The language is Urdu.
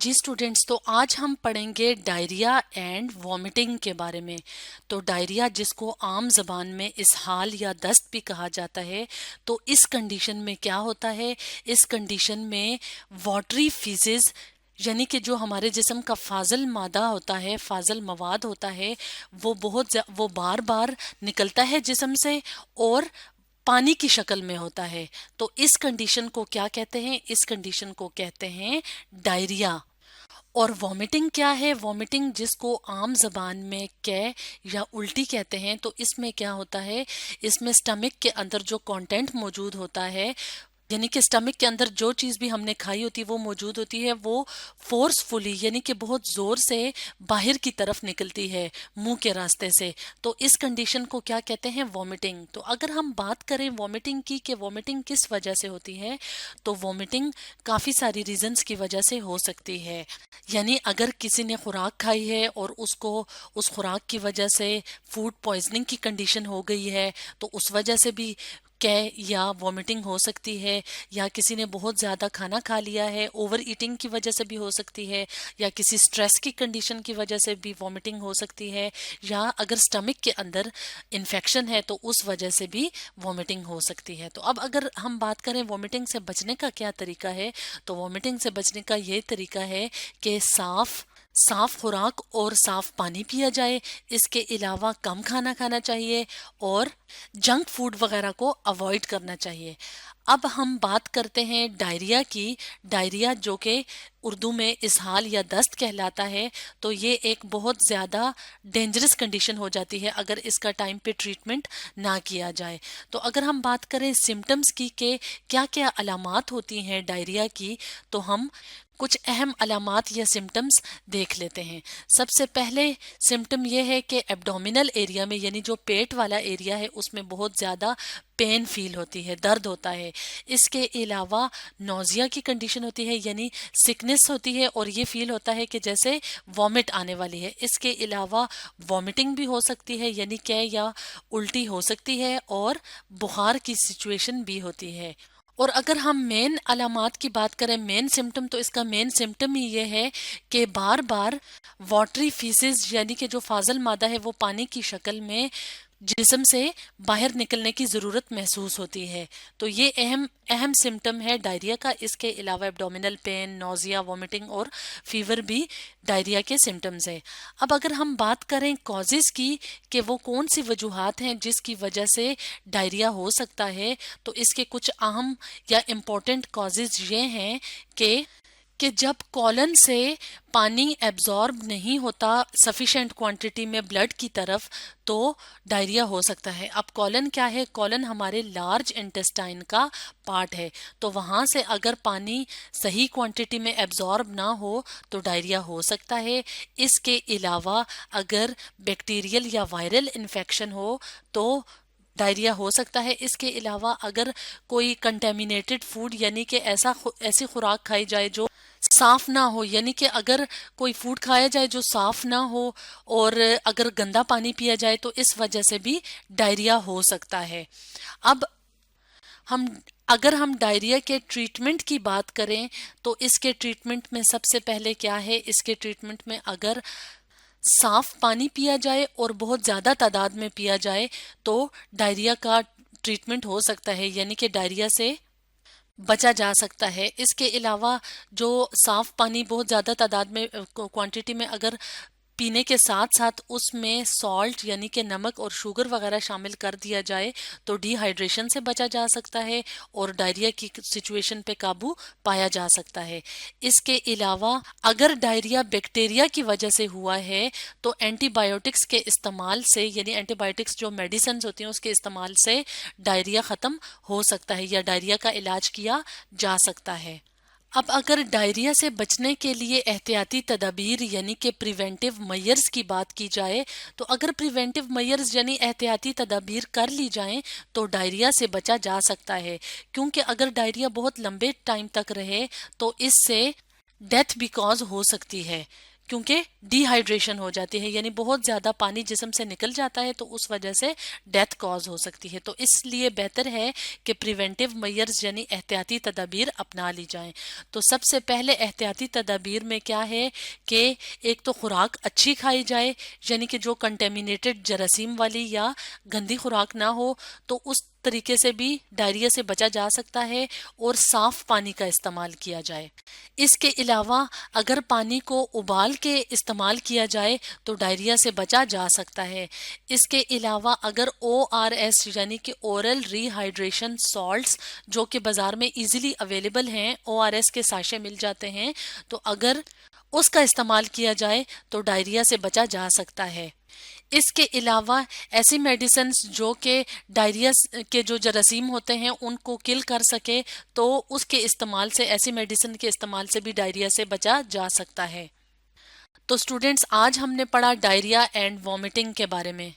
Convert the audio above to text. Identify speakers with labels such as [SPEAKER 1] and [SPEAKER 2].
[SPEAKER 1] جی اسٹوڈینٹس، تو آج ہم پڑھیں گے ڈائریا اینڈ وامٹنگ کے بارے میں۔ تو ڈائریا، جس کو عام زبان میں اسہال یا دست بھی کہا جاتا ہے، تو اس کنڈیشن میں کیا ہوتا ہے؟ اس کنڈیشن میں واٹری فیزز، یعنی کہ جو ہمارے جسم کا فاضل مادہ ہوتا ہے، فاضل مواد ہوتا ہے، وہ بار بار نکلتا ہے جسم سے اور پانی کی شکل میں ہوتا ہے۔ تو اس کنڈیشن کو کیا کہتے ہیں؟ اس کنڈیشن کو کہتے ہیں ڈائریا۔ اور وامٹنگ کیا ہے؟ وامٹنگ، جس کو عام زبان میں یا الٹی کہتے ہیں، تو اس میں کیا ہوتا ہے؟ اس میں سٹمک کے اندر جو کانٹینٹ موجود ہوتا ہے، یعنی کہ سٹمک کے اندر جو چیز بھی ہم نے کھائی ہوتی ہے وہ موجود ہوتی ہے، وہ فورسفلی، یعنی کہ بہت زور سے باہر کی طرف نکلتی ہے منہ کے راستے سے۔ تو اس کنڈیشن کو کیا کہتے ہیں؟ وامٹنگ۔ تو اگر ہم بات کریں وامٹنگ کی کہ وامٹنگ کس وجہ سے ہوتی ہے، تو وامٹنگ کافی ساری ریزنز کی وجہ سے ہو سکتی ہے۔ یعنی اگر کسی نے خوراک کھائی ہے اور اس کو اس خوراک کی وجہ سے فوڈ پوائزننگ کی کنڈیشن ہو گئی ہے، تو اس وجہ سے بھی یا وامٹنگ ہو سکتی ہے۔ یا کسی نے بہت زیادہ کھانا کھا لیا ہے، اوور ایٹنگ کی وجہ سے بھی ہو سکتی ہے۔ یا کسی سٹریس کی کنڈیشن کی وجہ سے بھی وامٹنگ ہو سکتی ہے۔ یا اگر سٹمک کے اندر انفیکشن ہے تو اس وجہ سے بھی وامٹنگ ہو سکتی ہے۔ تو اب اگر ہم بات کریں وامٹنگ سے بچنے کا کیا طریقہ ہے، تو وامٹنگ سے بچنے کا یہ طریقہ ہے کہ صاف خوراک اور صاف پانی پیا جائے۔ اس کے علاوہ کم کھانا کھانا چاہیے اور جنک فوڈ وغیرہ کو اوائڈ کرنا چاہیے۔ اب ہم بات کرتے ہیں ڈائریا کی۔ ڈائریا، جو کہ اردو میں اسہال یا دست کہلاتا ہے، تو یہ ایک بہت زیادہ ڈینجرس کنڈیشن ہو جاتی ہے اگر اس کا ٹائم پہ ٹریٹمنٹ نہ کیا جائے۔ تو اگر ہم بات کریں سمٹمز کی کہ کیا کیا علامات ہوتی ہیں ڈائریا کی، تو ہم کچھ اہم علامات یا سمٹمز دیکھ لیتے ہیں۔ سب سے پہلے سمٹم یہ ہے کہ ایبڈومینل ایریا میں، یعنی جو پیٹ والا ایریا ہے، اس میں بہت زیادہ پین فیل ہوتی ہے، درد ہوتا ہے۔ اس کے علاوہ نوزیا کی کنڈیشن ہوتی ہے، یعنی سکنس ہوتی ہے اور یہ فیل ہوتا ہے کہ جیسے وامٹ آنے والی ہے۔ اس کے علاوہ وامٹنگ بھی ہو سکتی ہے، یعنی کہ یا الٹی ہو سکتی ہے، اور بخار کی سچویشن بھی ہوتی ہے۔ اور اگر ہم مین علامات کی بات کریں، مین سمٹم، تو اس کا مین سمٹم ہی یہ ہے کہ بار بار واٹری فیسز، یعنی کہ جو فاضل مادہ ہے وہ پانی کی شکل میں جسم سے باہر نکلنے کی ضرورت محسوس ہوتی ہے۔ تو یہ اہم سمٹم ہے ڈائریا کا۔ اس کے علاوہ ایبڈومینل پین، نوزیا، وامٹنگ اور فیور بھی ڈائریا کے سمٹمز ہیں۔ اب اگر ہم بات کریں کازز کی کہ وہ کون سی وجوہات ہیں جس کی وجہ سے ڈائریا ہو سکتا ہے، تو اس کے کچھ اہم یا امپورٹنٹ کازز یہ ہیں کہ جب کولن سے پانی ایبزارب نہیں ہوتا سفیشینٹ کوانٹٹی میں بلڈ کی طرف، تو ڈائریا ہو سکتا ہے۔ اب کولن کیا ہے؟ کولن ہمارے لارج انٹسٹائن کا پارٹ ہے، تو وہاں سے اگر پانی صحیح کوانٹٹی میں ایبزارب نہ ہو تو ڈائریا ہو سکتا ہے۔ اس کے علاوہ اگر بیکٹیریل یا وائرل انفیکشن ہو تو ڈائریا ہو سکتا ہے۔ اس کے علاوہ اگر کوئی کنٹامینیٹڈ فوڈ، یعنی کہ ایسی خوراک کھائی جائے جو صاف نہ ہو، یعنی کہ اگر کوئی فوڈ کھایا جائے جو صاف نہ ہو اور اگر گندا پانی پیا جائے تو اس وجہ سے بھی ڈائریا ہو سکتا ہے۔ اب اگر ہم ڈائریا کے ٹریٹمنٹ کی بات کریں تو اس کے ٹریٹمنٹ میں سب سے پہلے کیا ہے؟ اس کے ٹریٹمنٹ میں اگر صاف پانی پیا جائے اور بہت زیادہ تعداد میں پیا جائے تو ڈائریا کا ٹریٹمنٹ ہو سکتا ہے، یعنی کہ ڈائریا سے بچا جا سکتا ہے۔ اس کے علاوہ جو صاف پانی بہت زیادہ تعداد میں کوانٹٹی میں اگر پینے کے ساتھ ساتھ اس میں سالٹ، یعنی کہ نمک اور شوگر وغیرہ شامل کر دیا جائے تو ڈی ہائیڈریشن سے بچا جا سکتا ہے اور ڈائریا کی سچویشن پہ قابو پایا جا سکتا ہے۔ اس کے علاوہ اگر ڈائریا بیکٹیریا کی وجہ سے ہوا ہے تو اینٹی بایوٹکس کے استعمال سے، یعنی اینٹی بایوٹکس جو میڈیسنز ہوتی ہیں اس کے استعمال سے ڈائریا ختم ہو سکتا ہے یا ڈائریا کا علاج کیا جا سکتا ہے۔ اب اگر ڈائریا سے بچنے کے لیے احتیاطی تدابیر، یعنی کہ پریونٹیو میئرز کی بات کی جائے، تو اگر پریونٹیو میئرز یعنی احتیاطی تدابیر کر لی جائیں تو ڈائریا سے بچا جا سکتا ہے، کیونکہ اگر ڈائریا بہت لمبے ٹائم تک رہے تو اس سے ڈیتھ بھی کاز ہو سکتی ہے، کیونکہ ڈی ہائیڈریشن ہو جاتی ہے، یعنی بہت زیادہ پانی جسم سے نکل جاتا ہے تو اس وجہ سے ڈیتھ کاز ہو سکتی ہے۔ تو اس لیے بہتر ہے کہ پریونٹیو میئرز یعنی احتیاطی تدابیر اپنا لی جائیں۔ تو سب سے پہلے احتیاطی تدابیر میں کیا ہے کہ ایک تو خوراک اچھی کھائی جائے، یعنی کہ جو کنٹیمینیٹڈ جراثیم والی یا گندی خوراک نہ ہو، تو اس طریقے سے بھی ڈائریا سے بچا جا سکتا ہے، اور صاف پانی کا استعمال کیا جائے۔ اس کے علاوہ اگر پانی کو ابال کے استعمال کیا جائے تو ڈائریا سے بچا جا سکتا ہے۔ اس کے علاوہ اگر او آر ایس یعنی کہ اورل ری ہائیڈریشن سالٹس جو کہ بازار میں ایزیلی اویلیبل ہیں، او آر ایس کے ساشے مل جاتے ہیں، تو اگر اس کا استعمال کیا جائے تو ڈائریا سے بچا جا سکتا ہے۔ اس کے علاوہ ایسی میڈیسنز جو کہ ڈائریا کے جو جراثیم ہوتے ہیں ان کو کل کر سکے، تو اس کے استعمال سے، ایسی میڈیسن کے استعمال سے بھی ڈائریا سے بچا جا سکتا ہے۔ تو اسٹوڈینٹس، آج ہم نے پڑھا ڈائریا اینڈ وامٹنگ کے بارے میں۔